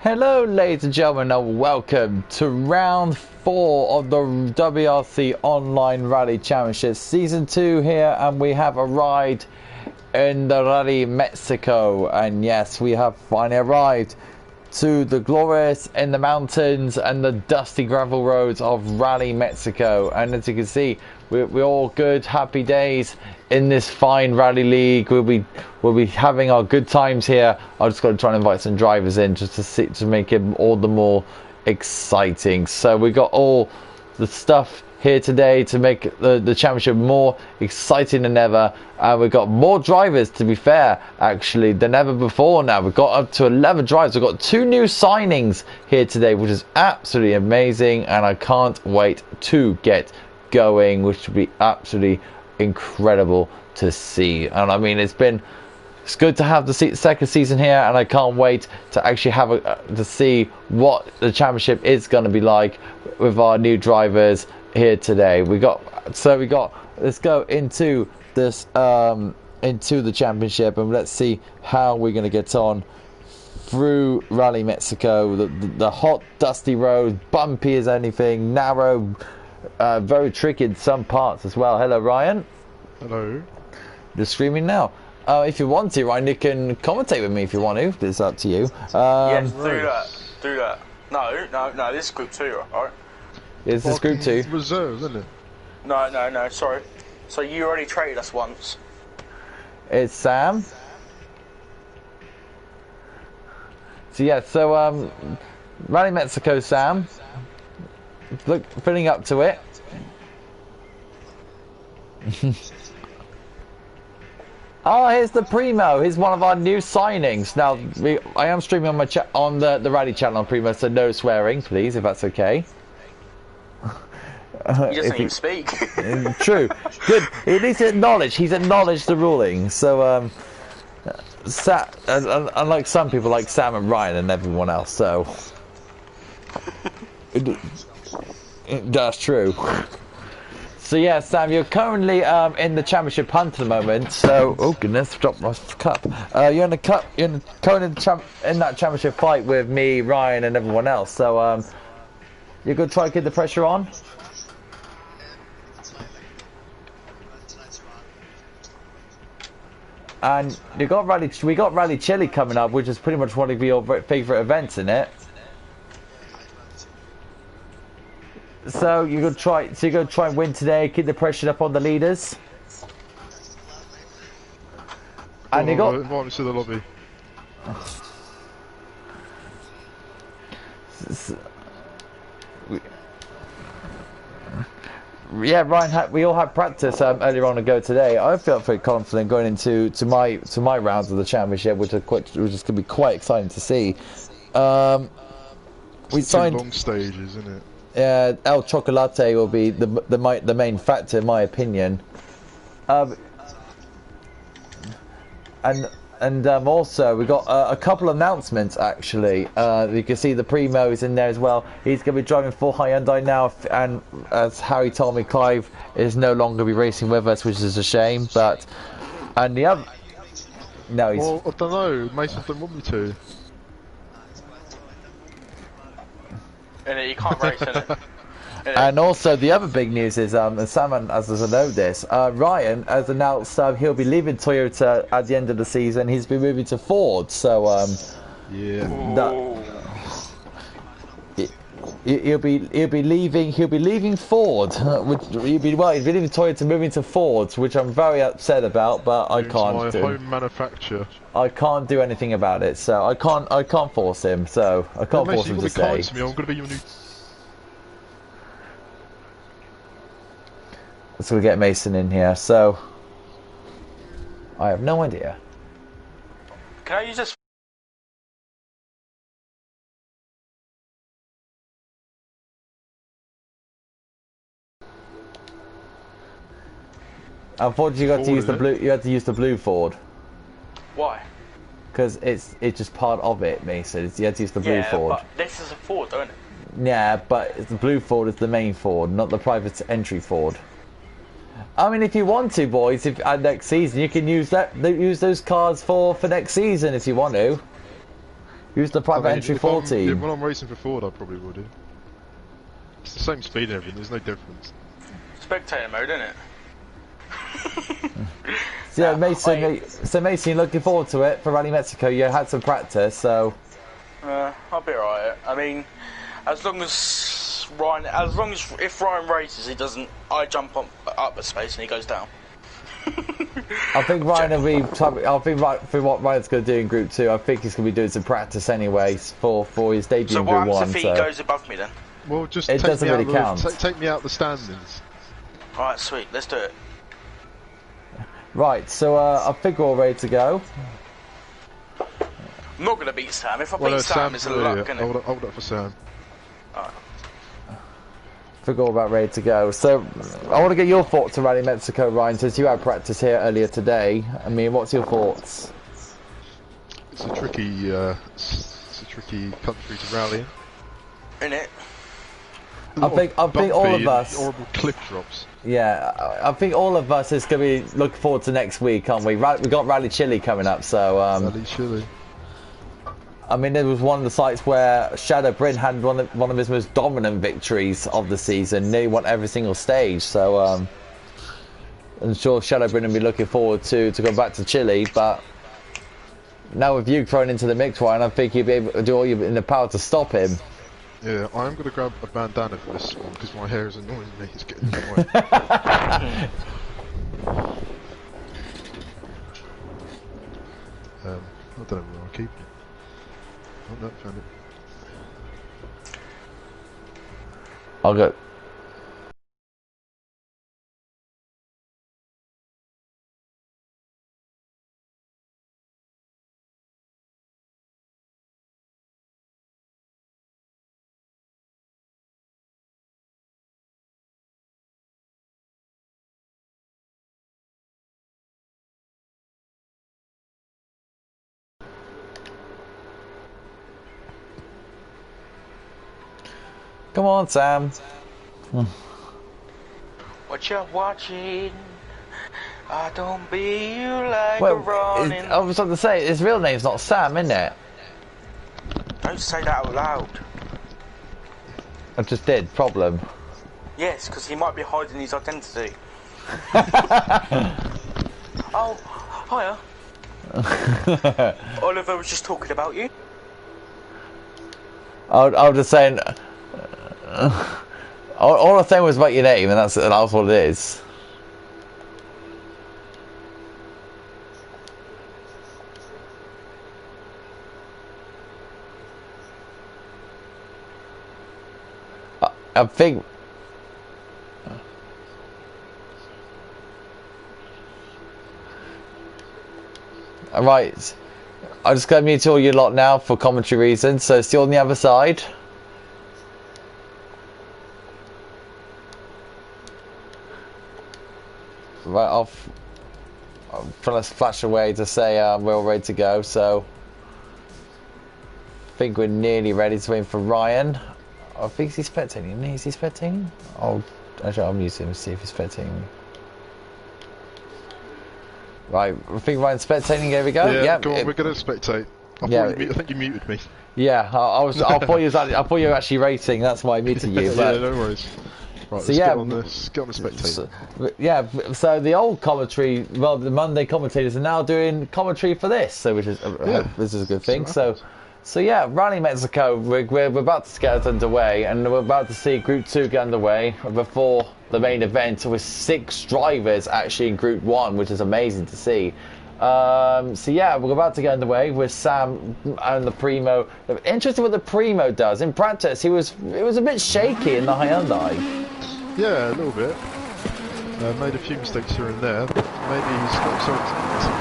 Hello ladies and gentlemen and welcome to round 4 of the WRC Online Rally Championship Season 2 here, and we have arrived in the Rally Mexico, and yes, we have finally arrived to the glorious in the mountains and the dusty gravel roads of Rally Mexico. And as you can see, we're all good, happy days in this fine rally league. We'll be having our good times here. I just got to try and invite some drivers in just to make it all the more exciting. So we got all the stuff here today to make the championship more exciting than ever, and we've got more drivers, to be fair, actually, than ever before. Now we've got up to 11 drivers. We've got 2 new signings here today, which is absolutely amazing, and I can't wait to get going, which would be absolutely incredible to see. And I mean, it's good to have the second season here, and I can't wait to actually have to see what the championship is going to be like with our new drivers here today. Let's go into this into the championship, and let's see how we're going to get on through Rally Mexico. The hot dusty road, bumpy as anything, narrow, very tricky in some parts as well. Hello Ryan. Hello. You're screaming now. If you want to, Ryan, you can commentate with me if you want to. It's up to you. Yes, do that. No, this is group 2, right? Is this group 2? Reserve, isn't it? No, sorry. So you already traded us once. It's Sam. So yeah, Rally Mexico, Sam. Look, filling up to it. Oh, here's the Primo. He's one of our new signings. Now, I am streaming on my on the Rally channel on Primo, so no swearing, please, if that's okay. He doesn't even speak. True. Good. At least he's acknowledged the ruling. So, unlike some people like Sam and Ryan and everyone else, so that's true. So yeah, Sam, you're currently in the championship hunt at the moment. So, oh goodness, dropped my cup. You're in the cup. You're currently in that championship fight with me, Ryan, and everyone else. So, you're gonna try to get the pressure on. And we got Rally Chile coming up, which is pretty much one of your favourite events, isn't it? So you're gonna try and win today, keep the pressure up on the leaders. And you got invite me to the lobby. Yeah, Ryan, we all had practice earlier on to go today. I felt very confident going into my rounds of the championship, which is going to be quite exciting to see. We signed long stages, isn't it? El Chocolate will be the main factor, in my opinion. And also we got a couple of announcements actually. You can see the Primo is in there as well. He's going to be driving for Hyundai now, and as Harry told me, Clive is no longer be racing with us, which is a shame. And the other, no, he's. Well, I don't know. Mason don't want me to. And you can't race, innit? And also the other big news is, and Sam doesn't know this, Ryan has announced he'll be leaving Toyota at the end of the season. He's been moving to Ford, so yeah. He'll be leaving Ford. He'll be leaving Toyota, moving to Ford, which I'm very upset about, but I can't do. Home manufacturer. I can't do anything about it, so I can't force him. So I can't force him to say. To me, I'm gonna be your new. Let's go get Mason in here. So I have no idea. Can I use this? Unfortunately, you had to use the blue Ford. Why? Because it's just part of it, Mason. You had to use the blue Ford. But this is a Ford, don't it? Yeah, but the blue Ford is the main Ford, not the private entry Ford. I mean, if you want to, boys, next season you can use those cars for next season if you want to. Use the private entry 40. When I'm racing for Ford, I probably would do. It's the same speed and everything, there's no difference. Spectator mode, isn't it? So, yeah, Mason, looking forward to it for Rally Mexico. You had some practice, so... I'll be alright. I mean, as long as if Ryan races, he doesn't. I jump up a space and he goes down. I think Ryan will be. I think for what Ryan's going to do in Group 2, I think he's going to be doing some practice anyways for his debut in Group 1. So what happens if he goes above me then? Well, just it doesn't really count. Take me out the standings. Alright, sweet. Let's do it. Right, so I think we're all ready to go. I'm not going to beat Sam. If I beat Sam, it's a luck, isn't it? Hold up for Sam. Alright. I think we're all about ready to go. So, I want to get your thoughts on Rally Mexico, Ryan, since you had practice here earlier today. I mean, what's your thoughts? It's a tricky country to rally in. Innit? I think all of us. Horrible cliff drops. Yeah, I think all of us is going to be looking forward to next week, aren't we? We got Rally Chile coming up, so. Rally Chile. I mean, there was one of the sites where Shadow Bryn had one of his most dominant victories of the season. Nearly won every single stage. So I'm sure Shadow Bryn will be looking forward to go back to Chile. But now with you thrown into the mix, Ryan, I think you'll be able to do all in the power to stop him. Yeah, I'm going to grab a bandana for this one because my hair is annoying me. It's getting in the way. I don't know where I'll keep it. Oh, no, found it. I'll go. Come on, Sam. What you watching? I don't be you like a running. I was about to say, his real name's not Sam, isn't it? Don't say that out loud. I just did. Problem. Yes, because he might be hiding his identity. Oh, hiya. Oliver was just talking about you. I was just saying. All I said was about your name, and that's what it is. I think. Right, I'm just going to mute all you lot now for commentary reasons. So still on the other side. Right off. Let's flash away to say we're all ready to go. So I think we're nearly ready to aim for Ryan. I think he's spectating. Is he spectating? Actually, I'll mute him and see if he's spectating. Right, I think Ryan's spectating. Here we go. Yeah, go on, we're gonna spectate. I think you muted me. Yeah, I thought you were actually racing. That's why I muted you. But, yeah, no worries. Right, so let's get on the spectator. So the old commentary, well, the Monday commentators are now doing commentary for this, so which is this is a good thing. So yeah, Rally Mexico, we're about to get underway, and we're about to see Group 2 get underway before the main event with 6 drivers actually in Group 1, which is amazing to see. So yeah, we're about to get underway with Sam and the Primo. Interesting what the Primo does. In practice, it was a bit shaky in the Hyundai. Yeah, a little bit. Made a few mistakes here and there. Maybe he's got something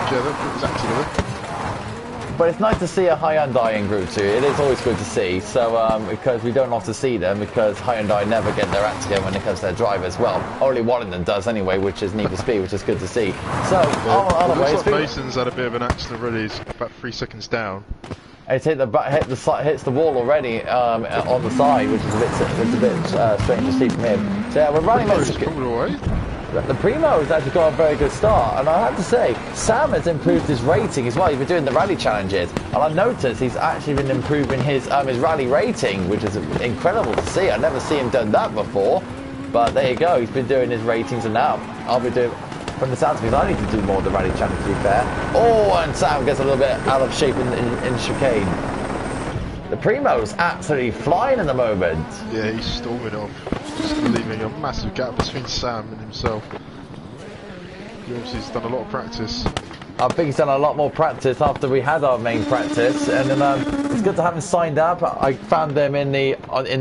together, put his act together. But it's nice to see a Hyundai in Group 2. It is always good to see. So because we don't often see them, because Hyundai never get their act together when it comes to their drivers. Well, only one of them does anyway, which is Need for Speed, which is good to see. So, it looks like Mason's had a bit of an accident already. He's about 3 seconds down. It's hits the wall already on the side, which is a bit strange to see from him. So yeah, we're running Mexico. The Primo has actually got a very good start, and I have to say, Sam has improved his rating as well. He's been doing the rally challenges, and I've noticed he's actually been improving his rally rating, which is incredible to see. I've never seen him done that before, but there you go. He's been doing his ratings, and now I'll be doing. From the sounds of things, I need to do more of the rally challenge, to be fair. Oh, and Sam gets a little bit out of shape in chicane. The Primo's absolutely flying at the moment. Yeah, he's storming off, just leaving a massive gap between Sam and himself. He obviously has done a lot of practice. I think he's done a lot more practice after we had our main practice, and then it's good to have him signed up. I found them in the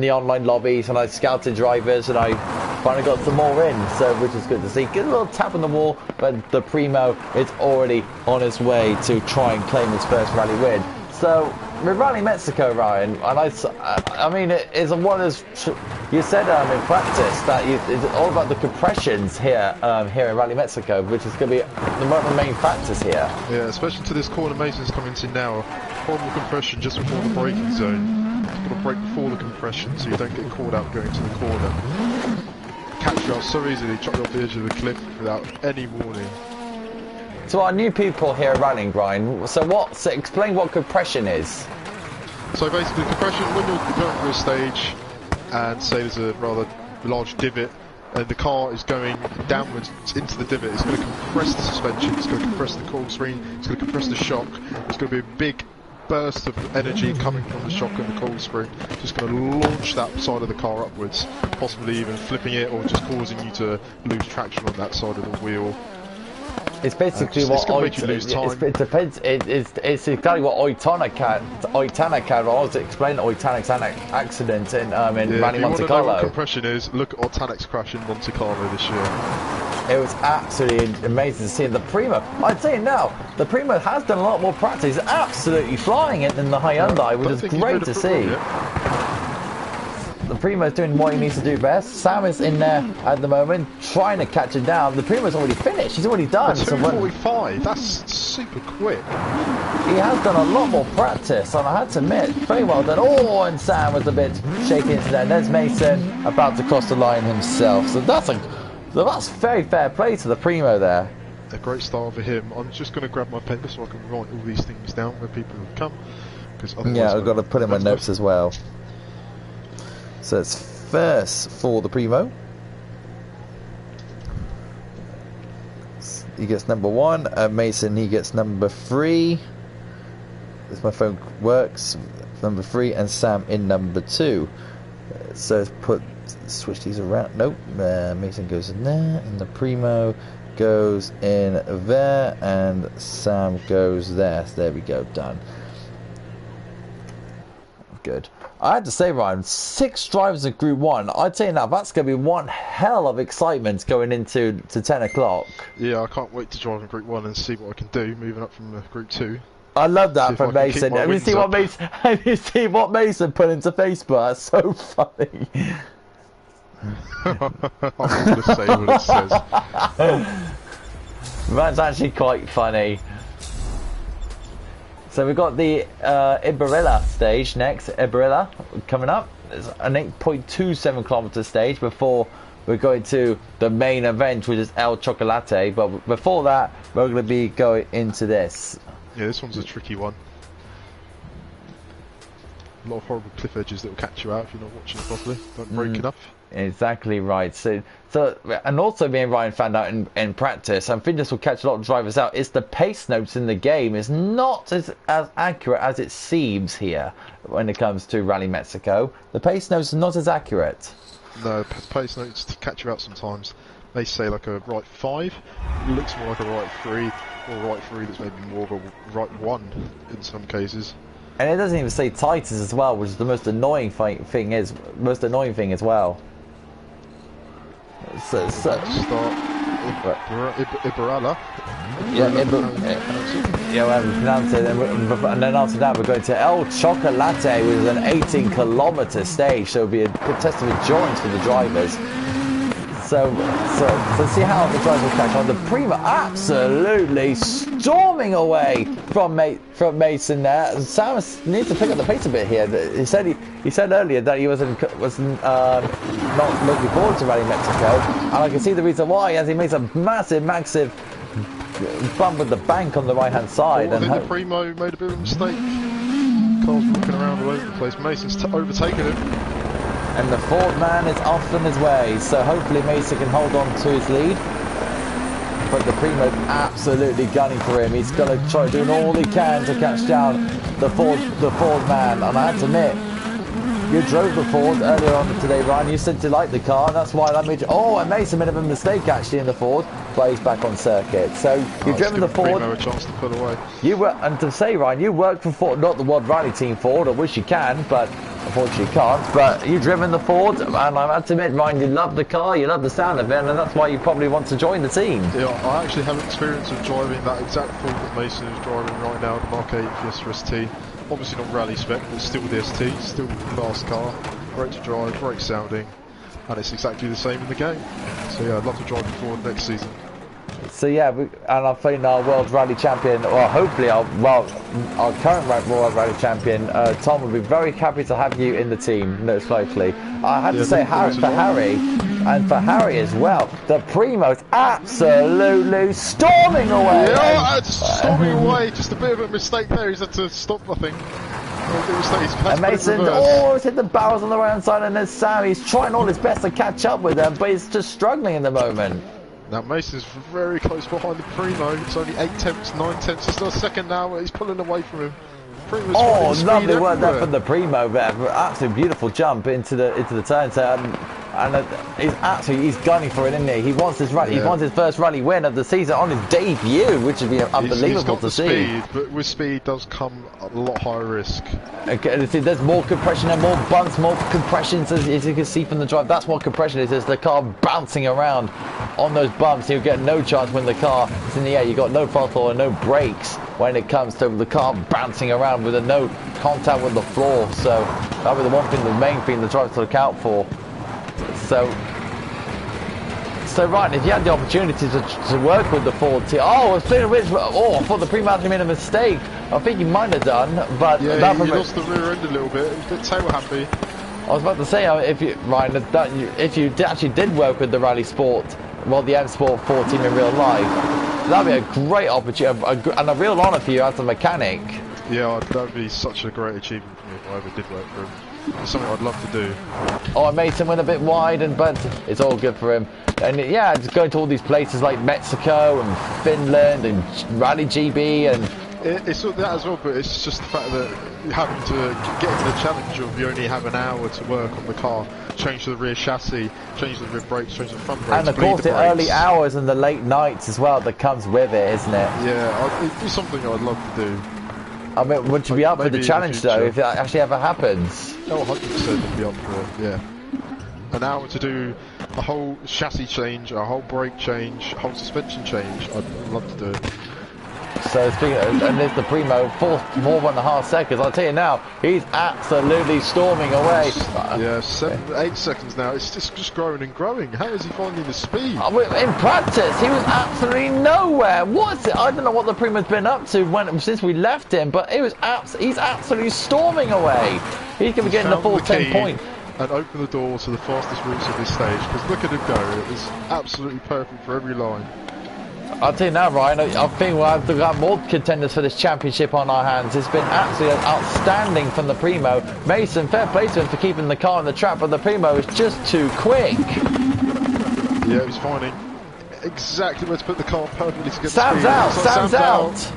online lobbies, and I scouted drivers, and I finally got some more in, so which is good to see. Get a little tap on the wall, but the Primo is already on his way to try and claim his first rally win. So with Rally Mexico, Ryan, and I mean, it is one of those. You said in practice that it's all about the compressions here in Rally Mexico, which is going to be one of the main factors here. Yeah, especially to this corner Mason's coming to now. Horrible compression just before the braking zone. You've got to brake before the compression so you don't get caught out going to the corner. Catch you out so easily, chuck you off the edge of the cliff without any warning. So our new people here at Rallying Grind, so explain what compression is. So basically compression, when you're going through a stage and say there's a rather large divot and the car is going downwards into the divot, it's going to compress the suspension, it's going to compress the coil spring, it's going to compress the shock, it's going to be a big burst of energy coming from the shock and the coil spring, just going to launch that side of the car upwards, possibly even flipping it or just causing you to lose traction on that side of the wheel. It's basically what it depends. It's exactly what Oitanac was explaining. Oitanac's accident in Rally Monte Carlo. If you want to know what compression is, look at Oitanac's crash in Monte Carlo this year. It was absolutely amazing to see the Primo. I'd say now the Primo has done a lot more practice. He's absolutely flying it in the Hyundai, which is great to see. The Primo's doing what he needs to do best. Sam is in there at the moment, trying to catch him down. The Primo's already finished. He's already done. 2:45. That's super quick. He has done a lot more practice, and I had to admit, very well done. Oh, and Sam was a bit shaky into there. There's Mason about to cross the line himself. So that's very fair play to the Primo there. A great start for him. I'm just going to grab my pen so I can write all these things down where people have come. Yeah, I've got to put in my notes as well. So it's first for the Primo. He gets number 1. Mason, he gets number 3. If my phone works, number 3, and Sam in number 2. So switch these around. Nope. Mason goes in there, and the Primo goes in there, and Sam goes there. So there we go. Done. Good. I had to say, Ryan, 6 drivers in Group 1. I'd say now that's going to be one hell of excitement going into 10 o'clock. Yeah, I can't wait to drive in Group 1 and see what I can do moving up from Group 2. I love that from Mason. Have you seen what Mason put into Facebook? That's so funny. I'm not going to say what it says. That's actually quite funny. So we've got the Ibarilla stage next. Ibarilla coming up. It's an 8.27 kilometer stage before we're going to the main event, which is El Chocolate. But before that, we're going to be going into this. Yeah, this one's a tricky one. A lot of horrible cliff edges that will catch you out if you're not watching it properly. Don't brake enough. Exactly right. So, and also me and Ryan found out in practice, I think this will catch a lot of drivers out, is the pace notes in the game is not as accurate as it seems here when it comes to Rally Mexico. The pace notes are not as accurate. No, pace notes to catch you out sometimes. They say like a right 5, it looks more like a right 3, or a right 3 that's maybe more of a right 1 in some cases. And it doesn't even say Titus as well, which is the most annoying thing as well. So start Ibaralla. Yeah, well, we pronounce it, and then after that we're going to El Chocolate, which is an 18-kilometer stage, so it'll be a good test of endurance for the drivers. So see how the driver will catch on. The Prima absolutely storming away from Mason there. And Sam needs to pick up the pace a bit here. He said earlier that he wasn't not looking forward to Rally Mexico, and I can see the reason why, as he makes a massive bump with the bank on the right hand side. I think the Primo made a bit of a mistake. Carl's walking around all over the place. Mason's overtaken him. And the Ford man is off on his way, so hopefully Mason can hold on to his lead. But the Primo's absolutely gunning for him. He's going to try doing all he can to catch down the Ford man. And I have to admit, you drove the Ford earlier on today, Ryan. You said you liked the car, and that's why that made you... Oh, and Mason made a mistake actually in the Ford, but he's back on circuit. So you've driven the Ford. Primo a chance to pull away. And to say, Ryan, you work for Ford, not the World Rally Team Ford. I wish you can, but unfortunately you can't. But you've driven the Ford, and I have to admit, Ryan, you love the car, you love the sound of it, and that's why you probably want to join the team. Yeah, I actually have experience of driving that exact Ford that Mason is driving right now, the Mark 8 Fiesta ST. Obviously not rally spec, but still the ST, still a fast car. Great to drive, great sounding, and it's exactly the same in the game. So yeah, I'd love to drive it forward next season. So yeah, and I think our World Rally Champion, or hopefully our current World Rally Champion, Tom, would be very happy to have you in the team, most likely. I had to say for Harry as well, the Primo's absolutely storming away. Yeah, storming away, just a bit of a mistake there, he's had to stop, I think. And Mason, he's hit the barrels on the right hand side, and there's Sam. He's trying all his best to catch up with them, but he's just struggling in the moment. Now Mason's very close behind the Primo. It's only 8 tenths, 9 tenths. It's still a second now. He's pulling away from him. Primo's lovely work there from the Primo there. Absolutely beautiful jump into the turn. He's gunning for it, isn't he? He wants his rally. Yeah. He wants his first rally win of the season on his debut, which would be unbelievable to see. Speed, but with speed does come a lot higher risk. Okay, there's more compression and more bumps, more compressions, as you can see from the drive. That's what compression is. It's the car bouncing around on those bumps. You get no chance when the car is in the air. You've got no throttle and no brakes when it comes to the car bouncing around with no contact with the floor. So that would be the main thing the driver to look out for. So right, if you had the opportunity to work with the Ford team, I thought the Primo actually made a mistake. I think he might have done, but yeah, he lost the rear end a little bit. He was a bit tail happy. I was about to say, if you actually did work with the Rally Sport, the M Sport 4 team in real life, that'd be a great opportunity and a real honour for you as a mechanic. Yeah, that'd be such a great achievement for me if I ever did work for him. It's something I'd love to do. Oh, Mason went a bit wide, but it's all good for him. And yeah, just going to all these places like Mexico and Finland and Rally GB and... It's sort of that as well, but it's just the fact that you having to get into the challenge of you only have an hour to work on the car, change the rear chassis, change the rear brakes, change the front brakes. And of course the early hours and the late nights as well that comes with it, isn't it? Yeah, it'd be something I'd love to do. I mean, would you be up for the challenge though, if that actually ever happens? Oh, 100% I'd be up for it, yeah. An hour to do a whole chassis change, a whole brake change, a whole suspension change, I'd love to do it. So speaking of, and there's the Primo, 4.5 seconds. I'll tell you now, he's absolutely storming away. Yeah, 8 seconds now. It's just growing and growing. How is he finding the speed? In practice, he was absolutely nowhere. What's it? I don't know what the Primo's been up to since we left him, but he's absolutely storming away. He could be getting the full 10 points. And open the door to the fastest routes of this stage, because look at him go. It was absolutely perfect for every line. I'll tell you now, Ryan, I think we'll have to have more contenders for this championship on our hands. It's been absolutely outstanding from the Primo. Mason, fair play to him for keeping the car on the track, but the Primo is just too quick. Yeah, he's finding exactly where to put the car perfectly to get Sam's out, Sam's out.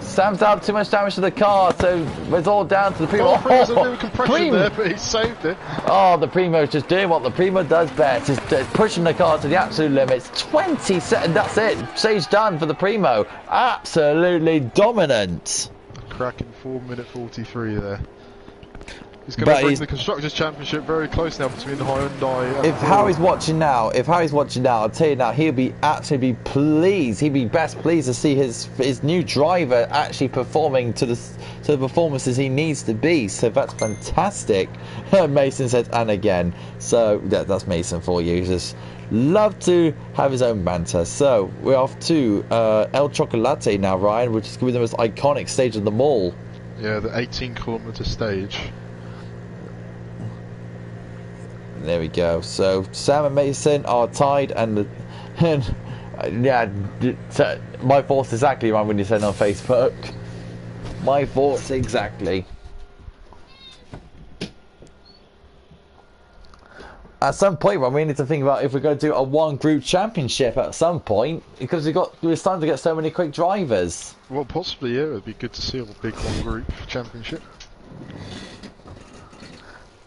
Sam's out, too much damage to the car, so it's all down to the Primo. Primo's a bit of compression there, but he saved it. Oh, the Primo's just doing what the Primo does best, just pushing the car to the absolute limits. 20 seconds, that's it. Stage done for the Primo. Absolutely dominant. A cracking 4:43 there. He's going to bring the Constructors' Championship very close now between Hyundai and if Harry's watching now, I'll tell you now, he'll be absolutely pleased. He'd be best pleased to see his new driver actually performing to the performances he needs to be. So that's fantastic. Mason says, and again. So that's Mason for you. Just love to have his own banter. So we're off to El Chocolate now, Ryan, which is going to be the most iconic stage of them all. Yeah, the 18-kilometer stage. There we go. So Sam and Mason are tied, and yeah, my thoughts exactly, man. When you said on Facebook, my thoughts exactly. At some point, man, we need to think about if we're going to do a one-group championship at some point, because we're starting to get so many quick drivers. Well, possibly, yeah. It'd be good to see a big one-group championship.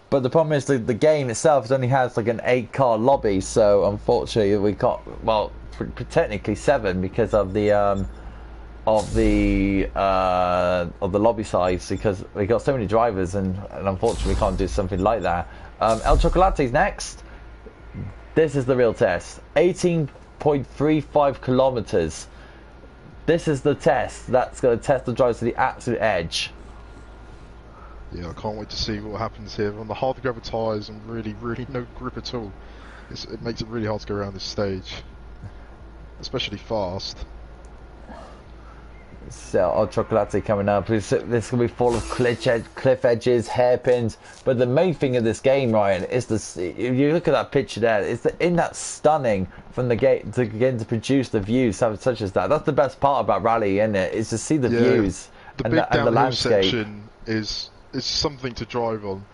But the problem is the game itself only has like an 8-car lobby, so unfortunately we can't. Well, technically 7 because of the lobby size, because we got so many drivers, and unfortunately we can't do something like that. El Chocolate's next. This is the real test. 18.35 kilometers. This is the test that's going to test the drivers to the absolute edge. Yeah, I can't wait to see what happens here. On the hard grabber tyres and really no grip at all. It makes it really hard to go around this stage, especially fast. So, El Chocolate coming up. This is going to be full of cliff edges, hairpins. But the main thing of this game, Ryan, is if you look at that picture there, isn't that stunning from the gate to begin to produce the views such as that? That's the best part about rally, isn't it? Is to see the views and the landscape. Section is something to drive on,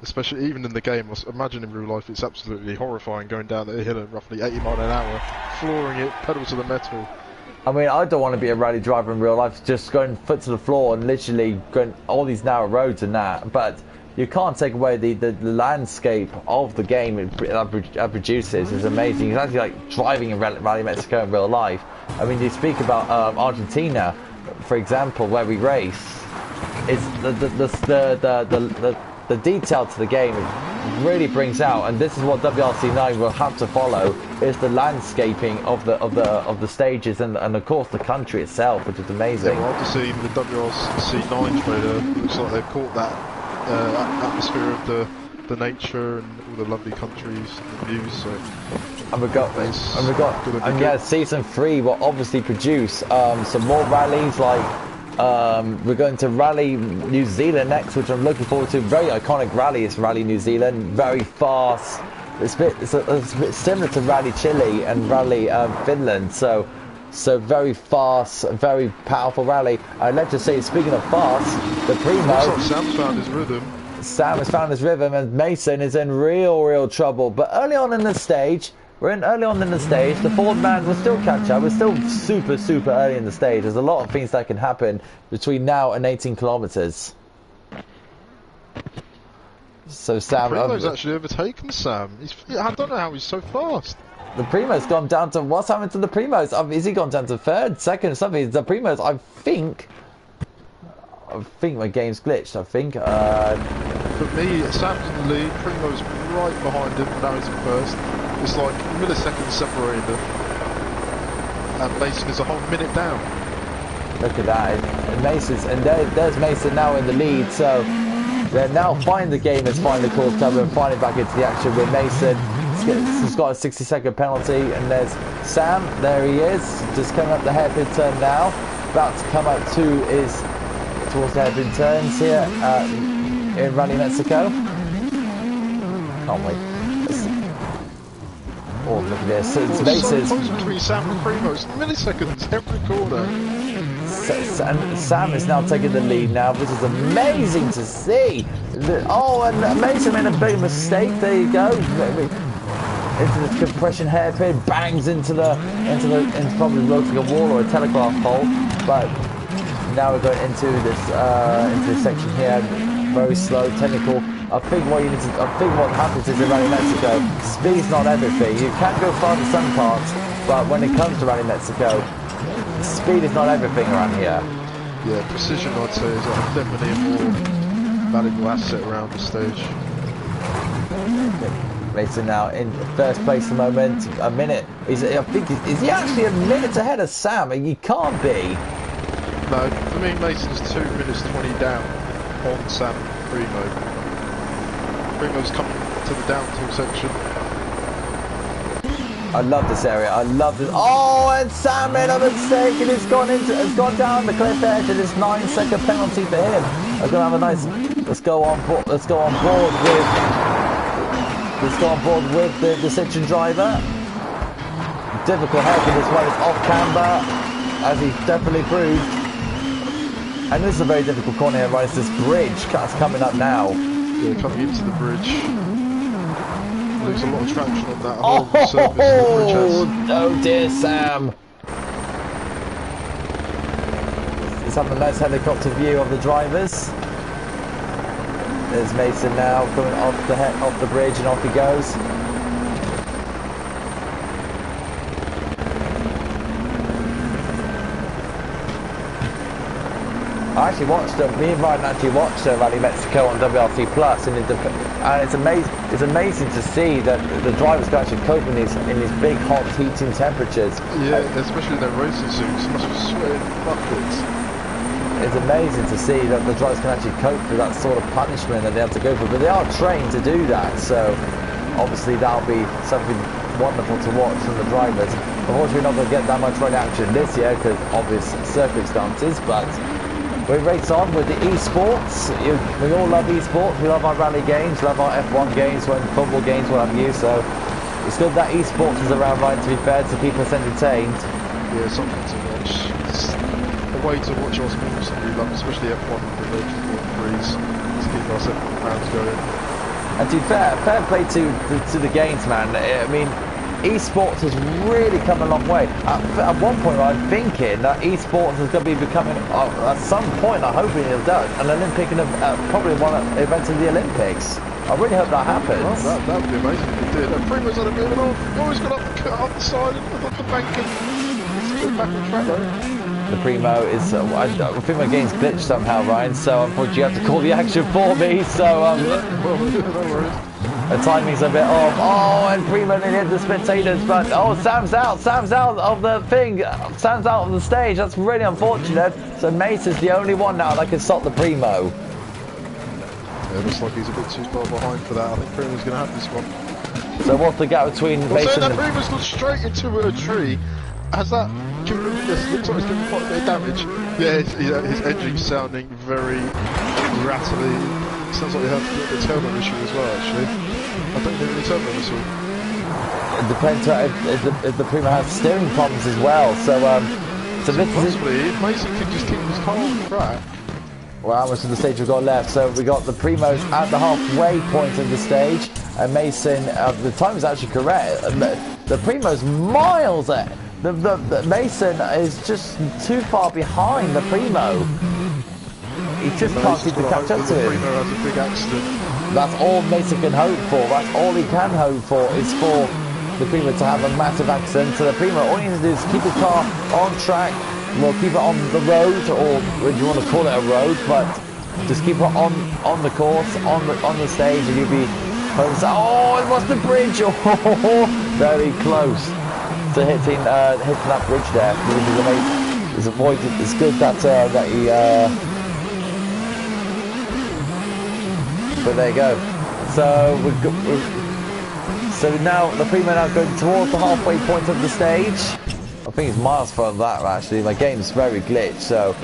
especially even in the game. Imagine in real life, it's absolutely horrifying going down the hill at roughly 80 miles an hour, flooring it, pedal to the metal. I mean, I don't want to be a rally driver in real life, just going foot to the floor and literally going all these narrow roads and that. But you can't take away the landscape of the game it produces. It's amazing. It's actually like driving in Rally Mexico in real life. I mean, you speak about Argentina, for example, where we race. It's the detail to the game really brings out, and this is what WRC9 will have to follow, is the landscaping of the stages and of course the country itself, which is amazing. Yeah, well, after seeing the WRC9 trailer, looks like they've caught that atmosphere of the nature and all the lovely countries and the views. So. And yeah, season 3 will obviously produce some more rallies like. We're going to Rally New Zealand next, which I'm looking forward to. Very iconic rally. It's Rally New Zealand, very fast. It's a bit similar to Rally Chile and Rally Finland. So very fast, very powerful rally. I'd like to say, speaking of fast, the Primo. Looks like Sam's found his rhythm. Sam has found his rhythm, and Mason is in real trouble. But early on in the stage. The Ford man will still catch up. We're still super early in the stage. There's a lot of things that can happen between now and 18 kilometers. So Sam... Primo's actually overtaken Sam. I don't know how he's so fast. The Primo's gone down to... What's happened to the Primo's? Is he gone down to third, second, something? The Primo's, I think my game's glitched, I think. For me, Sam's in the lead. Primo's right behind him. Now he's in first. It's like milliseconds separating them, and Mason is a whole minute down. Look at that, and there's Mason now in the lead. So they're now the game has finally caught up and finally back into the action with Mason. He's got a 60-second penalty, and there's Sam. There he is, just coming up the hairpin turn now, about to come up towards the hairpin turns here in Rally Mexico. Can't wait. Oh, look at this. It's Mason's. So close between Sam and Primo. It's milliseconds every corner. Sam is now taking the lead now. This is amazing to see. Oh, and Mason made a big mistake. There you go. Into the compression hairpin, bangs into probably looks like a wall or a telegraph pole. But now we're going into this section here. Very slow, technical. I think what happens is in Rally Mexico, speed's not everything. You can go fast in some parts, but when it comes to Rally Mexico, speed is not everything around here. Yeah, precision I'd say is definitely valuable asset around the stage. Mason now in first place at the moment. A minute. I think is he actually a minute ahead of Sam? He can't be. No, for me, Mason's 2 minutes 20 down on Sam Primo. Primo's coming to the downhill section. I love this area. I love this. Oh, and Sam made a mistake, and it's gone down the cliff edge, and it's 9-second penalty for him. I'm gonna have a nice. Let's go on board with the Citroen driver. Difficult helping this one. It's off camber, as he definitely proved. And this is a very difficult corner here, right? It's this bridge that's coming up now. Yeah, coming into the bridge. Lose a lot of traction on that whole surface that the bridge has. Oh dear, Sam. Let's have a nice helicopter view of the drivers. There's Mason now coming off the bridge, and off he goes. I actually watched me and Ryan actually watched Rally Mexico on WRC Plus, and it's amazing to see that the drivers can actually cope in these big hot heating temperatures. Yeah, especially in their racing suits, must be sweating buckets. It's amazing to see that the drivers can actually cope with that sort of punishment that they have to go through, but they are trained to do that, so obviously that'll be something wonderful to watch from the drivers. Unfortunately, we're not going to get that much rally action this year because obvious circumstances, but we race on with the esports. We all love esports. We love our rally games, love our F1 games, and football games, what have you, so it's good that esports is around, right, to be fair, to keep us entertained. Yeah, something to watch. It's a way to watch our sports that we love, especially F1 and the Grand Prix, to keep our 7 rounds going. And to be fair play to the games, man. I mean, esports has really come a long way. At one point, I'm thinking that esports is going to be becoming, at some point, I'm hoping it does, an Olympic, and probably one of the events of the Olympics. I really hope that happens. Well, that would be amazing if it did. And Primo's had a bit of an off. Oh, he's got up the side and up the bank and back on track though. The Primo is, I think my game's glitched somehow, Ryan, so unfortunately you have to call the action for me, so well, no worries. The timing's a bit off. Oh, and Primo nearly hit the spectators, but oh, Sam's out of the thing, Sam's out of the stage. That's really unfortunate. So Mason's the only one now that can stop the Primo. Yeah, it looks like he's a bit too far behind for that. I think Primo's going to have this one. So what's the gap between Mason and... Primo's gone straight into a tree. Has that given him this? Looks like it's given quite a bit of damage. Yeah, his engine's sounding very rattly. Sounds like he has a bit of a turbo issue as well, actually. I don't think any turbo at all. It depends if the Primo has steering problems as well. So possibly, if Mason can just keep his car on track. Well, how much of the stage we've got left? So we got the Primos at the halfway point of the stage, and Mason. The time is actually correct. The Primo's miles ahead. The Mason is just too far behind the Primo. He just can't seem to catch up to him. The Primo has a big accident. That's all Mason can hope for. That's all he can hope for, is for the Primo to have a massive accident. So the Primo, all he needs to do is keep his car on track, well, keep it on the road, or if you want to call it a road, but just keep it on the course, on the stage, and you'll be home. Oh, it was the bridge! Oh, very close to hitting that bridge there, which is amazing. It's avoided. It's good that he. But there you go. So so now the Primo now going towards the halfway point of the stage. I think it's miles from that actually. My game's very glitched, so.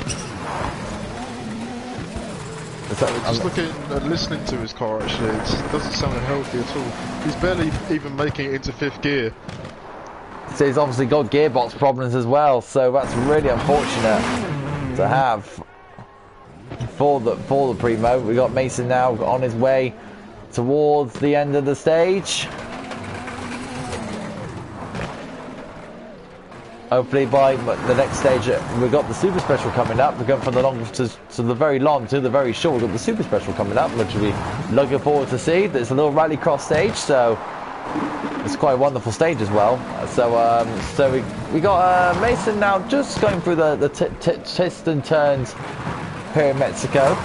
Just looking and listening to his car actually, it doesn't sound healthy at all. He's barely even making it into 5th gear. So he's obviously got gearbox problems as well, so that's really unfortunate to have for the Primo. We got Mason now on his way towards the end of the stage. Hopefully by the next stage, we've got the Super Special coming up. We're going from the long to the very long to the very short. We've got the Super Special coming up, which we'll be looking forward to see. There's a little rallycross stage, so it's quite a wonderful stage as well. So we got Mason now just going through the twists and turns here in Mexico.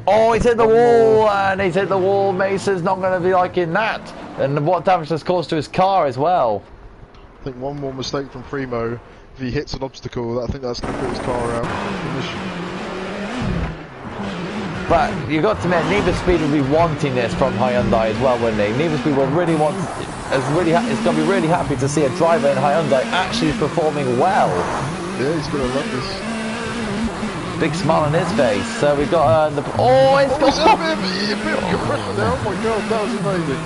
Oh, he's hit the wall, and he's hit the wall. Mason's not going to be liking that. And what damage has caused to his car as well. I think one more mistake from Primo. If he hits an obstacle, I think that's going to put his car out. But you got to admit, Need for Speed would be wanting this from Hyundai as well, wouldn't he? Need for Speed would really want, is going to be really happy to see a driver in Hyundai actually performing well. Yeah, he's going to love this. Big smile on his face. So we got the. Oh, it's got. A bit of compression there. Oh my god, that was amazing.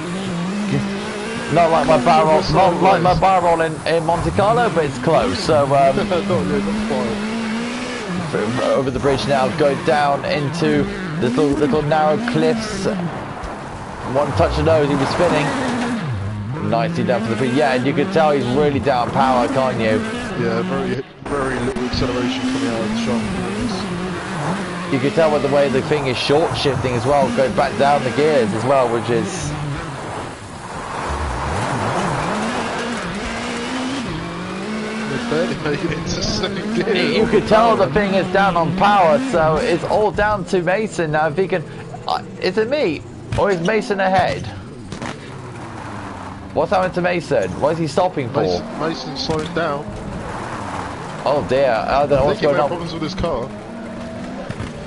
Not like my barrel, not like my barrel in Monte Carlo, but it's close. So not quite. Over the bridge now, going down into little narrow cliffs. One touch of nose, he was spinning. Nicely done for the free. Yeah, and you could tell he's really down power, can't you? Yeah, very little acceleration coming out of the shot. You can tell by the way the thing is short shifting as well, going back down the gears as well, which is. Barely making it into second gear. You could tell the thing is down on power, so it's all down to Mason now. If he can, is it me or is Mason ahead? What's happened to Mason? What is he stopping for? Mason's slowing down. Oh dear, I don't know what's going on. Problems with his car.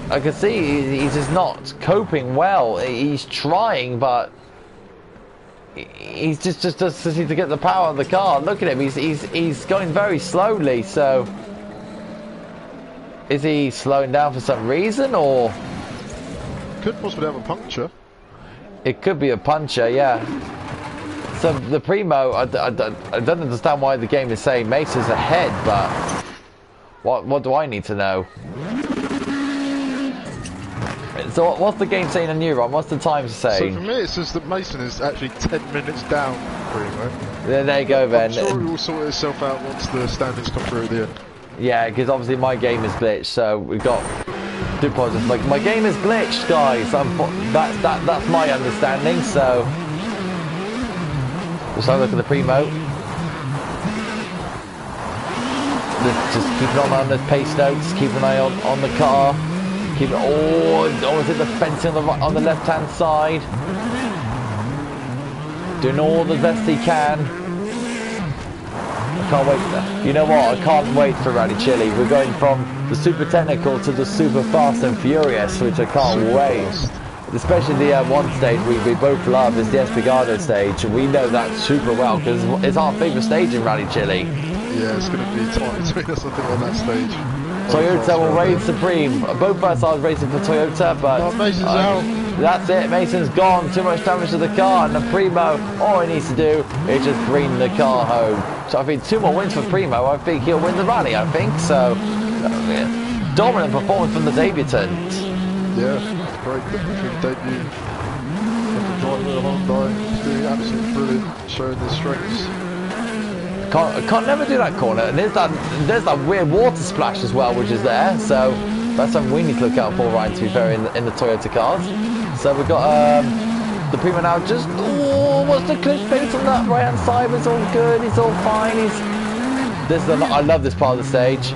I can see he's just not coping well. He's trying, but he's just doesn't seem to get the power of the car. Look at him, he's going very slowly. So is he slowing down for some reason, or could possibly have a puncture? It could be a puncture, yeah. So the Primo, I don't understand why the game is saying Mason's ahead, but what do I need to know? So what's the game saying on Neuron? What's the time saying? So for me it says that Mason is actually 10 minutes down Primo. There you go then. I'm sure it will sort itself out once the standings come through at the end. Yeah, because obviously my game is glitched, so we've got two positives. Like, my game is glitched, guys. That's my understanding, so let's have a look at the Primo. Just keep an eye on the pace notes, keep an eye on the car. Keep it. Oh, is it the fencing on the left-hand side? Doing all the best he can. I can't wait. You know what? I can't wait for Rally Chile. We're going from the super technical to the super fast and furious, which I can't wait. Especially the one stage we both love is the Espigado stage. We know that super well because it's our favourite stage in Rally Chile. Yeah, it's going to be tight between us, I think, on that stage. Toyota will reign supreme. Both of us are racing for Toyota, but Mason's out. That's it. Mason's gone. Too much damage to the car, and the Primo, all he needs to do is just bring the car home. So I think 2 more wins for Primo. I think he'll win the rally. I think so. Dominant performance from the debutant. Yeah, great between debut. Driving with a Hyundai, doing absolutely brilliant, showing his strengths. Can't never do that corner, and there's that weird water splash as well, which is there. So that's something we need to look out for, Ryan. To be fair, in the Toyota cars. So we've got the Primo now. Just what's the cliff face on that right hand side? It's all good. It's all fine. I love this part of the stage.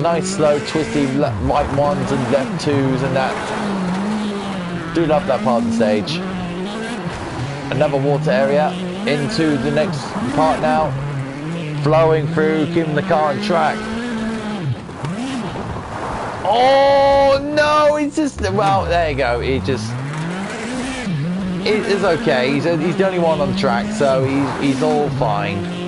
Nice, slow, twisty right ones and left twos, and that. Do love that part of the stage. Another water area into the next part now. Flowing through, keeping the car on track. Oh no, he's just, well, there you go. It's okay. He's the only one on track, so he's all fine.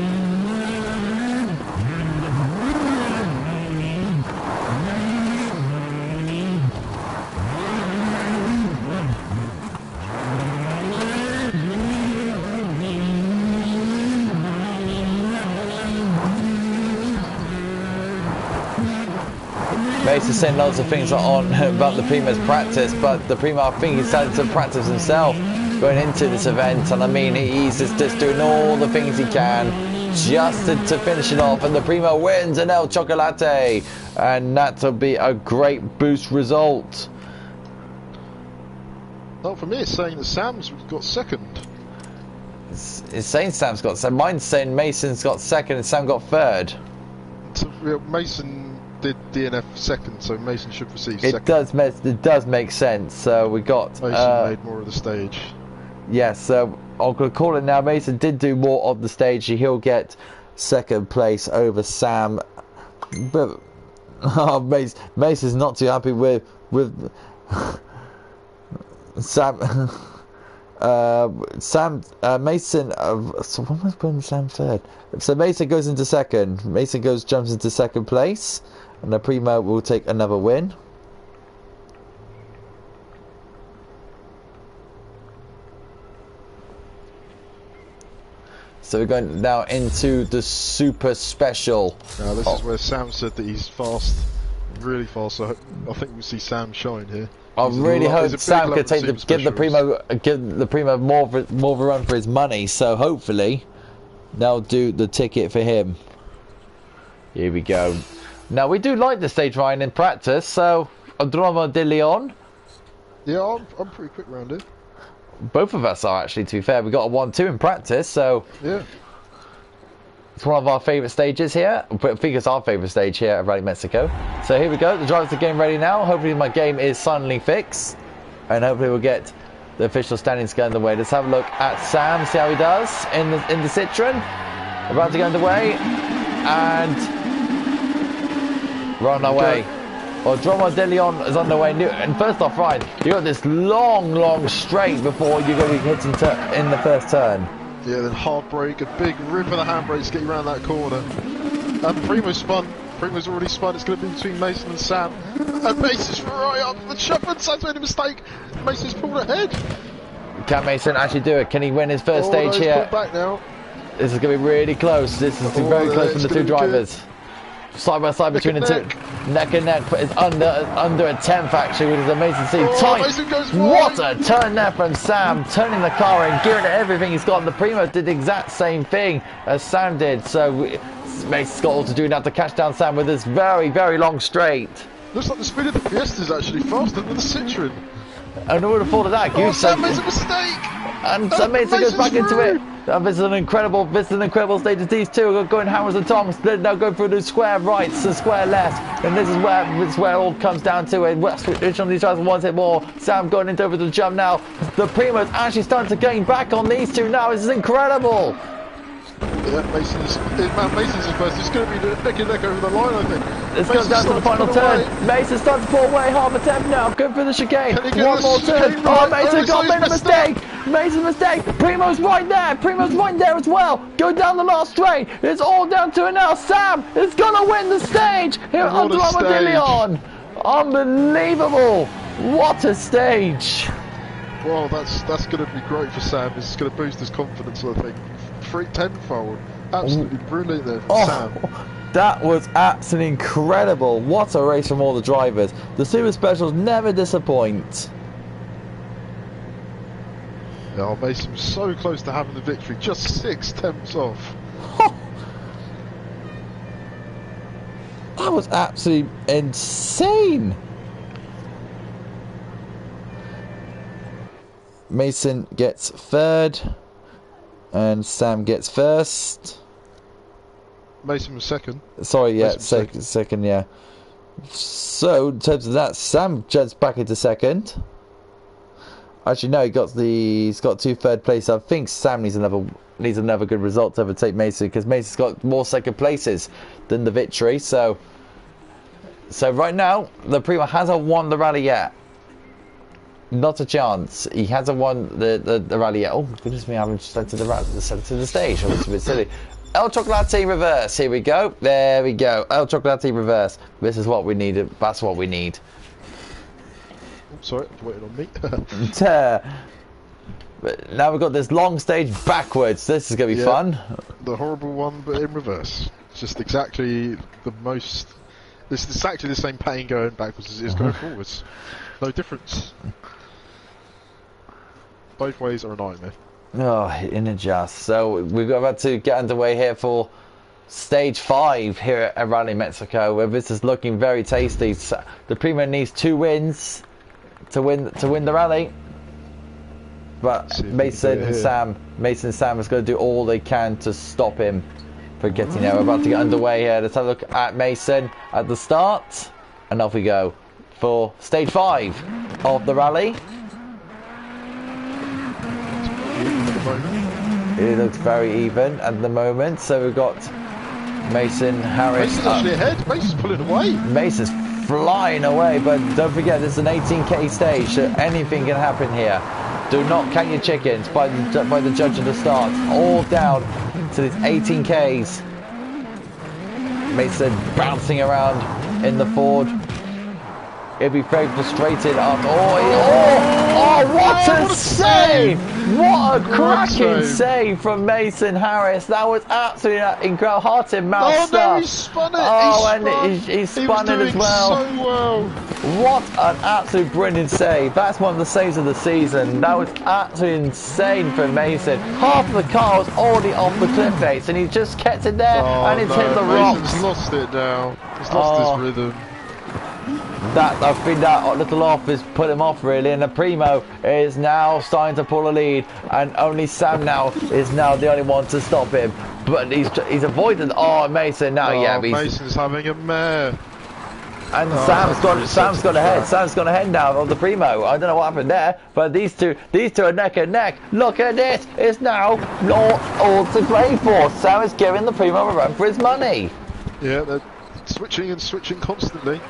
Mason's saying lots of things on about the Primo's practice, but the Primo, I think he's started to practice himself going into this event, and I mean he's just doing all the things he can just to finish it off, and the Primo wins an El Chocolate, and that'll be a great boost result. Well, for me it's saying that Sam's got second. It's saying Sam's got second. Mine's saying Mason's got second and Sam got third. Mason did DNF second, so Mason should receive It second. it does make sense. So we got Mason made more of the stage. yes. So I'm gonna call it now. Mason did do more of the stage. He'll get second place over Sam. But Mason's not too happy with Sam. Mason. So what am I putting Sam third? So Mason goes into second. Jumps into second place, and the Primo will take another win. So we're going now into the super special. Now this is where Sam said that he's fast, really fast. So I think we'll see Sam shine here. I really hope Sam can give the Primo more of a run for his money. So hopefully they'll do the ticket for him. Here we go. Now we do like the stage Ryan in practice. So Androma de Leon. Yeah, I'm pretty quick round here. Both of us are actually, to be fair. We got a 1-2 in practice, so yeah, it's one of our favourite stages here. I think it's our favourite stage here at Rally Mexico. So here we go. The drivers are getting ready now. Hopefully my game is suddenly fixed, and hopefully we'll get the official standings going the way. Let's have a look at Sam, see how he does in the Citroen. About to go underway, and we're on our way. Well, Droma de Leon is on the way. And first off, Ryan, you got this long straight before you're going to be hitting in the first turn. Yeah, then hard brake, a big rip of the handbrakes, get you around that corner. And Primo's spun. Primo's already spun. It's going to be between Mason and Sam. And Mason's right up the chopper. Sam's made a mistake. Mason's pulled ahead. Can Mason actually do it? Can he win his first stage no, here? He's pulled back now. This is going to be really close. This is very close from the two drivers. Side by side between the two, neck and neck, but it's under a tenth actually, which is amazing to see. Tight. What a turn there from Sam, turning the car and gearing it everything he's got. The Primo did the exact same thing as Sam did, so Mason's got all to do now to catch down Sam with this very long straight. Looks like the speed of the Fiesta's actually faster than the Citroen. And who would have thought of that? Sam made a mistake! And Sam Mason goes back into it. This is an incredible stage as these two are going hammers and tongs. They're now going through the square rights and square left, and this is where it all comes down to it. Which one of these guys wants it more? Sam going into over the jump now. The Primo's actually starting to gain back on these two now. This is incredible. Yeah, Mason's first. It's going to be neck and neck over the line, I think. This goes down to the final turn. Mason starts to pull away, half a temp now. Going for the chicane. One more turn. Oh, Mason made a mistake. Mason's mistake. Primo's right there. As well. Go down the last straight. It's all down to it now. Sam is going to win the stage here on Droma de Leon. Unbelievable. What a stage. Well, that's going to be great for Sam. It's going to boost his confidence, I think. Tenfold. Absolutely brilliant there from Sam. That was absolutely incredible. What a race from all the drivers. The Super Specials never disappoint. Yeah, Mason was so close to having the victory, just 6 tenths off. That was absolutely insane. Mason gets third. And Sam gets first. Mason was second. Sorry, yeah, second, yeah. So in terms of that, Sam jumps back into second. Actually, no, he's got 2 third places. I think Sam needs another good result to overtake Mason, because Mason's got more second places than the victory. So right now, the Primo hasn't won the rally yet. Not a chance. He hasn't won the rally yet. Oh goodness me, I haven't started the stage. I was a bit silly. El Chocolate reverse. Here we go. There we go. El Chocolate reverse. This is what we need. That's what we need. Oh, sorry, waiting on me. But now we've got this long stage backwards. This is going to be fun. The horrible one, but in reverse. It's just exactly the most. This is exactly the same pain going backwards as it is going forwards. No difference. Both ways are a nightmare. Oh, in a just. So we're about to get underway here for stage 5 here at Rally Mexico, where this is looking very tasty. So the Primo needs 2 wins to win the rally. But Mason and Sam is going to do all they can to stop him for getting there. We're about to get underway here. Let's have a look at Mason at the start. And off we go for stage 5 of the rally. It looks very even at the moment. So we've got Mason, Harris. Mason's actually ahead. Mason's pulling away. Mason's flying away, but don't forget this is an 18k stage, so anything can happen here. Do not count your chickens by the judge at the start. All down to these 18ks. Mason bouncing around in the Ford. He'll be very frustrated after. What a save! What a cracking save from Mason Harris. That was absolutely incredible. Heart in mouth stuff. No, he spun it. He spun it as well. So well. What an absolute brilliant save. That's one of the saves of the season. That was absolutely insane for Mason. Half of the car was already off the cliff face and he just kept it there and it's hit the rocks. Mason's lost it now. He's lost his rhythm. I think that little off has put him off really, and the Primo is now starting to pull a lead, and only Sam now is now the only one to stop him. But he's avoided. Mason now, Mason's having a mare. And Sam's got ahead. Sam's got ahead now of the Primo. I don't know what happened there, but these two are neck and neck. Look at this. It's now all to play for. Sam is giving the Primo a run for his money. Yeah, they're switching constantly.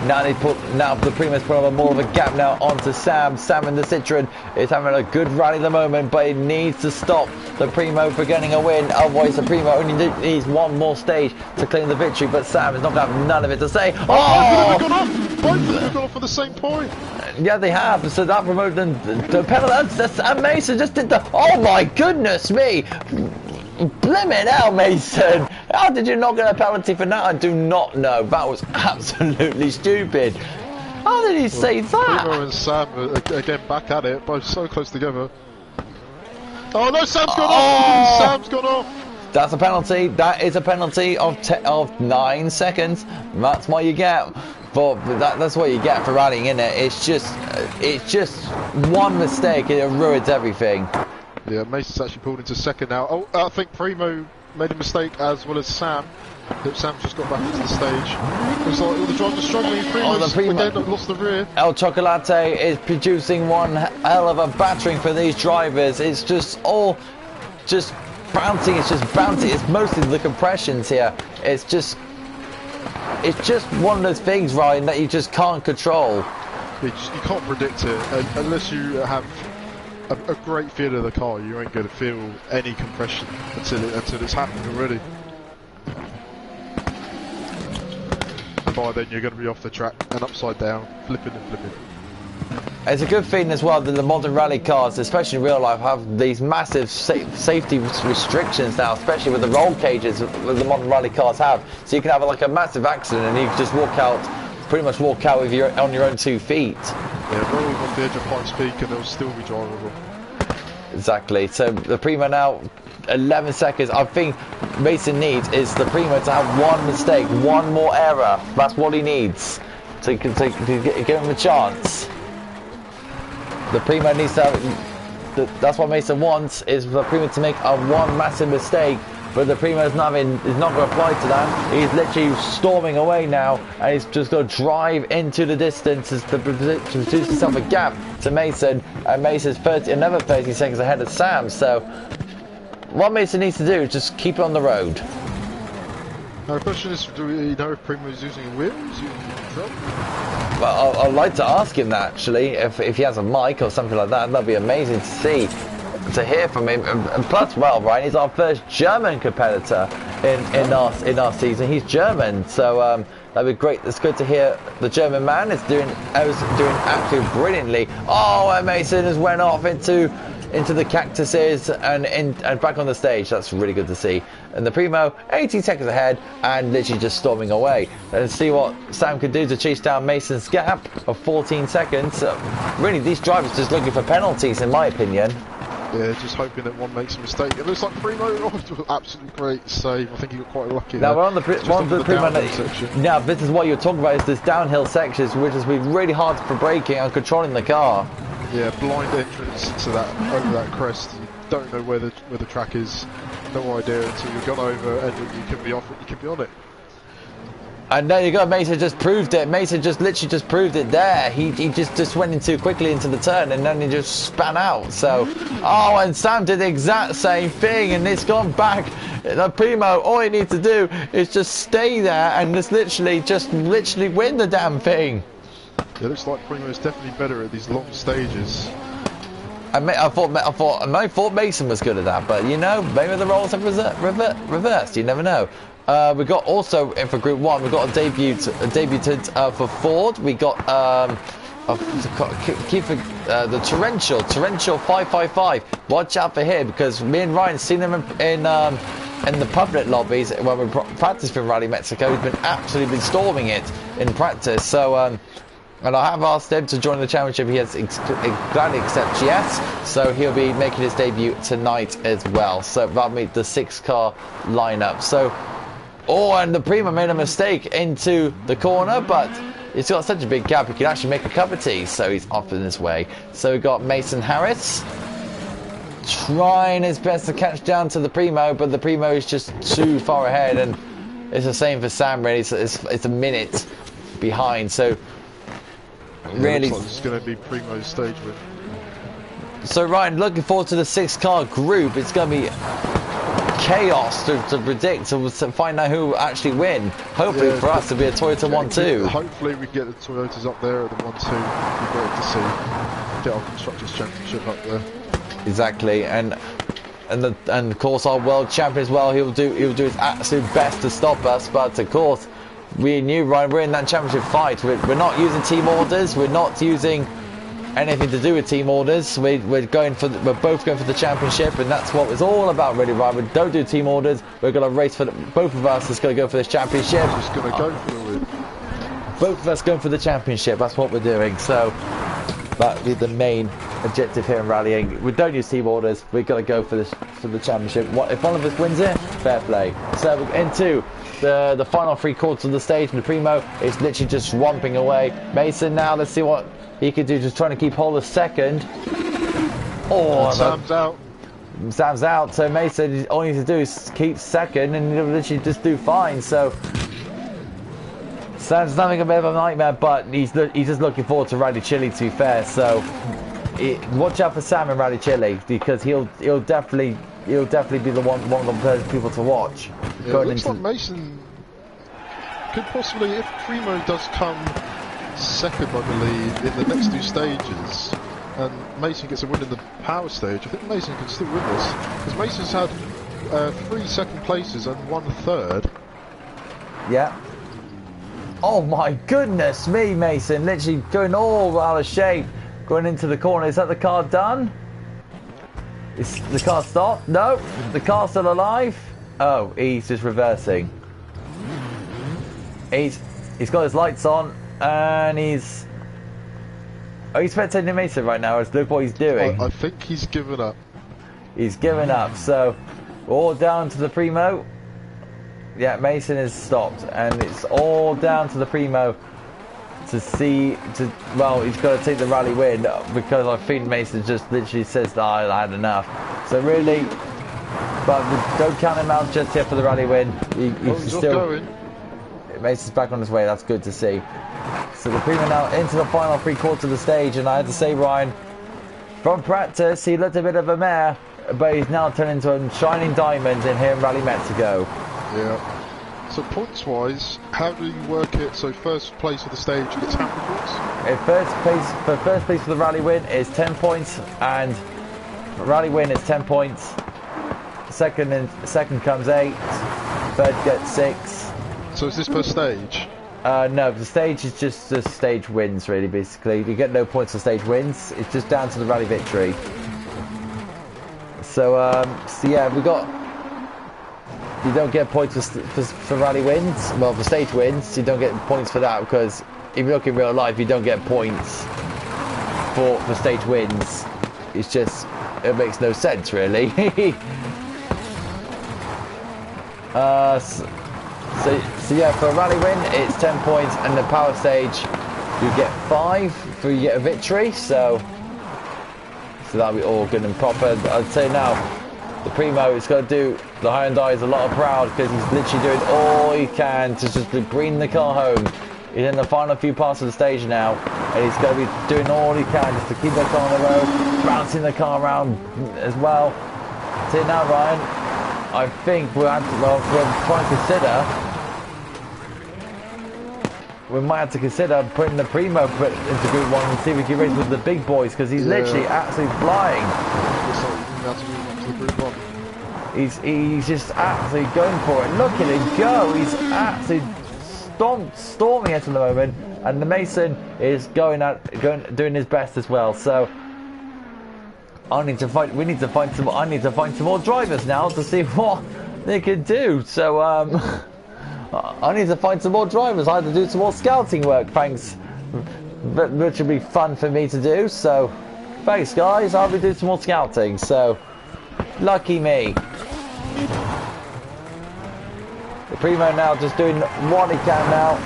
Now the Primo's put on more of a gap now onto Sam. Sam in the Citroen is having a good rally at the moment, but it needs to stop the Primo for getting a win. Otherwise, the Primo only needs one more stage to claim the victory. But Sam is not going to have none of it to say. They've gone off. Both of them have gone off at the same point. Yeah, they have. So that promoted them to penalty. And Mason just did the. Oh my goodness me! Blimmin' hell, Mason! How did you not get a penalty for that? I do not know. That was absolutely stupid. How did he say that? Primo and Sam are again back at it, both so close together. Oh no, Sam's gone off! Sam's gone off! That's a penalty. That is a penalty of 9 seconds. That's what you get. But that's what you get for rallying, isn't it? It's just one mistake and it ruins everything. Yeah, Mason's actually pulled into second now. Oh, I think Primo made a mistake as well as Sam. Sam's just got back into the stage. Looks like all the drivers are struggling. Primo's again lost the rear. El Chocolate is producing one hell of a battering for these drivers. It's just all just bouncing. It's just bouncing. It's mostly the compressions here. It's just one of those things, Ryan, that you just can't control. You can't predict it unless you have a great feel of the car. You ain't going to feel any compression until it's happened already. And by then you're going to be off the track and upside down, flipping and flipping. It's a good thing as well that the modern rally cars, especially in real life, have these massive safety restrictions now, especially with the roll cages that the modern rally cars have. So you can have like a massive accident and you can just pretty much walk out with on your own 2 feet. Yeah, roll off the edge of Pikes Peak and they'll still be drivable. Exactly. So the Primo now, 11 seconds. I think Mason needs is the Primo to have one mistake, one more error. That's what he needs to give him a chance. The Primo needs to have. That's what Mason wants, is the Primo to make a one massive mistake. But the Primo is not going to apply to that. He's literally storming away now, and he's just going to drive into the distance to produce himself a gap to Mason. And Mason's another 30 seconds ahead of Sam. So what Mason needs to do is just keep it on the road. Now the question is, do we know if Primo is using a whip? Is he using a truck? Well, I'd like to ask him that actually, if he has a mic or something like that. That'd be amazing to see. To hear from him, and plus, well, Ryan, he's our first German competitor in our season. He's German, so that'd be great. It's good to hear the German man is doing absolutely brilliantly. Oh, and Mason has went off into the cactuses and back on the stage. That's really good to see. And the Primo, 18 seconds ahead and literally just storming away. Let's see what Sam can do to chase down Mason's gap of 14 seconds. Really, these drivers just looking for penalties, in my opinion. Yeah, just hoping that one makes a mistake. It looks like Primo, absolutely great save. I think he got quite lucky. Now we're on the Primo section. Now this is what you're talking about, is this downhill sections, which has been really hard for braking and controlling the car. Yeah, blind entrance to that over that crest. You don't know where the track is. no idea until you've gone over and you can be off it, you can be on it. And there you go, Mason just proved it. Mason just literally just proved it there. He just went in too quickly into the turn and then he just span out. So, oh, and Sam did the exact same thing and it's gone back. The Primo, all he needs to do is just stay there and just literally win the damn thing. It looks like Primo is definitely better at these long stages. I thought Mason was good at that, but you know, maybe the roles have reversed. You never know. We got also in for Group 1. We got a debutant for Ford. We got the Torrential 555. Watch out for him because me and Ryan seen him in the public lobbies when we practiced for Rally Mexico. He's been absolutely storming it in practice. So. And I have asked him to join the championship. He has gladly accepted yes. So he'll be making his debut tonight as well. So that'll be the 6-car lineup. So, and the Prima made a mistake into the corner, but it's got such a big gap, he can actually make a cup of tea. So he's off in his way. So we've got Mason Harris trying his best to catch down to the Primo, but the Primo is just too far ahead. And it's the same for Sam, really. It's a minute behind. So. Really, looks like it's going to be Primo's stage win. So Ryan, looking forward to the 6-car group. It's going to be chaos to predict, to find out who will actually win. Hopefully for us to be a Toyota 1-2. Hopefully we get the Toyotas up there at the 1-2. It'd be great to see. Get our Constructors Championship up there. Exactly, and of course our world champion as well. He'll do his absolute best to stop us, but of course. We knew, Ryan, we're in that championship fight. We're not using team orders. We're not using anything to do with team orders. We're both going for the championship, and that's what it's all about, really, Ryan. We don't do team orders. We're going to race for both of us. Is going to go for this championship. Just going to go for the win. Both of us going for the championship. That's what we're doing. So that'll be the main objective here in rallying. We don't use team orders. We've got to go for the championship. If one of us wins it, fair play. So we're into the final 3 quarters of the stage, and the Primo is literally just romping away. Mason now, let's see what he can do, just trying to keep hold of second. Oh, Sam's out. Sam's out, so Mason, all he needs to do is keep second and he'll literally just do fine. So Sam's having a bit of a nightmare, but he's just looking forward to Rally Chile, to be fair. So watch out for Sam in Rally Chile, because he'll definitely be one of the people to watch. Yeah, it looks like Mason could possibly, if Primo does come second, I believe, in the next 2 stages, and Mason gets a win in the power stage, I think Mason can still win this, because Mason's had 3 second places and 1 third. Yeah. Oh my goodness me, Mason, literally going all out of shape, going into the corner. Is that the car done? Is the car stopped? No, the car's still alive. Oh, he's just reversing. He's got his lights on and he's spectating Mason right now. Look what he's doing. I think he's given up. He's given up. So we're all down to the Primo. Yeah, Mason is stopped, and it's all down to the Primo well, he's got to take the rally win, because I think Mason just literally says that I had enough. So really, but don't count him out just yet for the rally win. He's still going. Mason's back on his way. That's good to see. So the Primo now into the final 3 quarters of the stage, and I had to say, Ryan, from practice he looked a bit of a mare, but he's now turned into a shining diamond in here in Rally Mexico. Yeah. So points-wise, how do you work it? So first place of the stage gets how many points? First place for the rally win is 10 points, and rally win is 10 points. Second comes 8. Third gets 6. So is this per stage? No, the stage is just the stage wins, really. Basically, you get no points for stage wins. It's just down to the rally victory. So yeah, we got. You don't get points for rally wins. Well, for stage wins, you don't get points for that, because if you look in real life, you don't get points for stage wins. It's just, it makes no sense, really. So yeah, for a rally win, it's 10 points, and the power stage, you get 5 for you get a victory. So that'll be all good and proper. I'd say now, The Primo is going to do the Hyundai's a lot of proud because he's literally doing all he can to just to bring the car home. He's in the final few parts of the stage now, and he's going to be doing all he can just to keep the car on the road, bouncing the car around as well. See now, Ryan, I think we'll try and consider. We might have to consider putting the Primo into Group 1 and see if we can race with the big boys because he's literally absolutely flying. He's just absolutely going for it. Look at him go. He's absolutely storming it at the moment, and the Mason is doing his best as well. So I need to find some more drivers now to see what they can do. So I need to find some more drivers. I have to do some more scouting work, thanks, which will be fun for me to do. So thanks, guys. I'll be doing some more scouting. So lucky me. The Primo now just doing what he can now,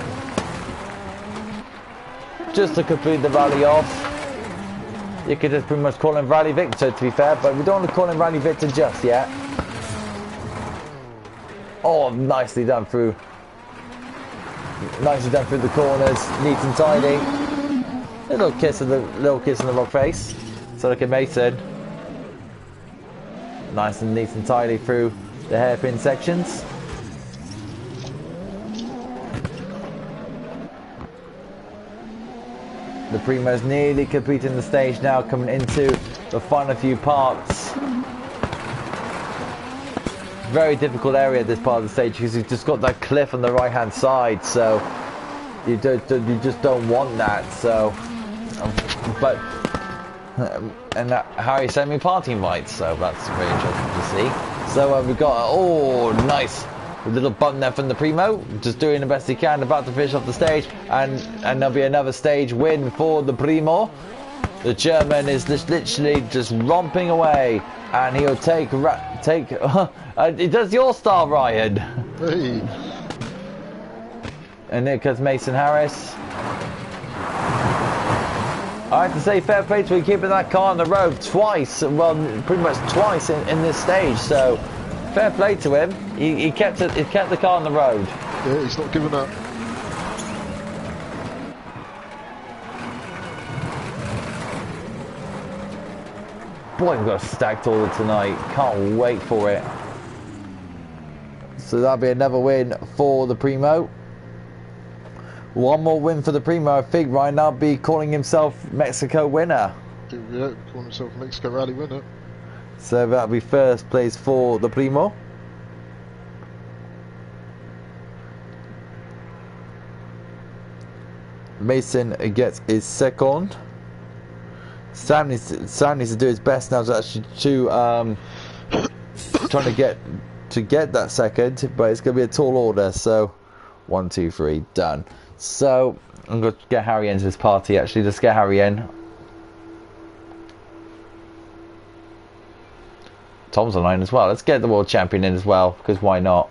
just to complete the rally off. You could just pretty much call him Rally Victor, to be fair, but we don't want to call him Rally Victor just yet. Oh, nicely done through the corners, neat and tidy. A little kiss in the rock face. So look at Mason. Nice and neat and tidy through the hairpin sections. The Primo's nearly completing the stage now, coming into the final few parts. Very difficult area, this part of the stage, because you've just got that cliff on the right hand side, so you just don't want that. So but and Harry sent me party invites, so that's very interesting to see. So we've got nice a little bump there from the Primo, just doing the best he can, about to finish off the stage, and there'll be another stage win for the Primo. The German is just literally just romping away, and he'll take it does your style, Ryan. Hey. And here comes Mason Harris. I have to say, fair play to him keeping that car on the road twice, well, pretty much twice in this stage. So fair play to him. He kept the car on the road. Yeah, he's not giving up. Boy, we've got a stacked order tonight. Can't wait for it. So that'll be another win for the Primo. One more win for the Primo. I think right now be calling himself Mexico winner. Yeah, calling himself Mexico Rally winner. So that'll be first place for the Primo. Mason gets his second. Sam needs to do his best now to actually trying to get that second, but it's going to be a tall order. So 1, 2, 3, done. So I'm going to get Harry into this party. Actually, let's get Harry in. Tom's online as well. Let's get the world champion in as well, because why not?